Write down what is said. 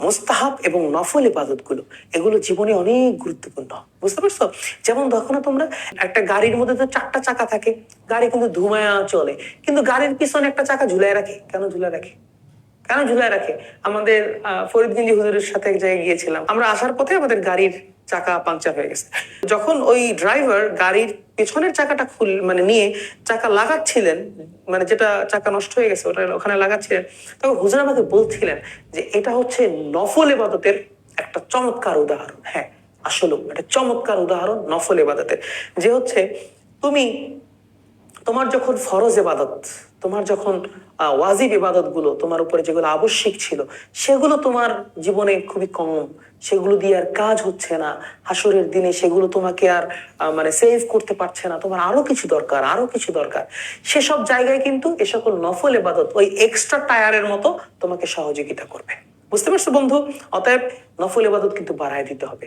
মুস্তাহাব এবং নফল ইবাদত গুলো এগুলো জীবনে অনেক গুরুত্বপূর্ণ, বুঝতে পারছো? যেমন দেখো না তোমরা, একটা গাড়ির মধ্যে তো চারটা চাকা থাকে, গাড়ি কিন্তু ধুমায়া চলে, কিন্তু গাড়ির পিছনে একটা চাকা ঝুলাই রাখে। কেন ঝুলাই রাখে? কেন ঝুলাই রাখে? আমাদের ফরিদগঞ্জ হুজুরের সাথে এক জায়গায় গিয়েছিলাম, আমরা আসার পথে আমাদের গাড়ির চাকা পাংচার হয়ে গেছে। যখন ওই ড্রাইভার গাড়ির পেছনের চাকাটা মানে নিয়ে চাকা লাগাচ্ছিলেন, মানে যেটা চাকা নষ্ট হয়ে গেছে ওটা ওখানে লাগাচ্ছিলেন, তখন হুজুর আমাকে বলছিলেন যে এটা হচ্ছে নফল ইবাদতের একটা চমৎকার উদাহরণ। হ্যাঁ, আসলে একটা চমৎকার উদাহরণ নফল ইবাদতের, যে হচ্ছে তুমি, তোমার যখন ফরজ ইবাদত, তোমার যখন ওয়াজিব ইবাদত গুলো তোমার উপরে যেগুলো আবশ্যিক ছিল, সেগুলো তোমার জীবনে খুবই কম, সেগুলো দিয়ে আর কাজ হচ্ছে না, হাসরের দিনে সেগুলো তোমাকে আর মানে সেভ করতে পারছে না, তোমার আরো কিছু দরকার, আরো কিছু দরকার, সেসব জায়গায় কিন্তু এ সকল নফল ইবাদত ওই এক্সট্রা টায়ারের মতো তোমাকে সহযোগিতা করবে। বুঝতে পারছো বন্ধু? অতএব নফল ইবাদত কিন্তু বাড়ায় দিতে হবে।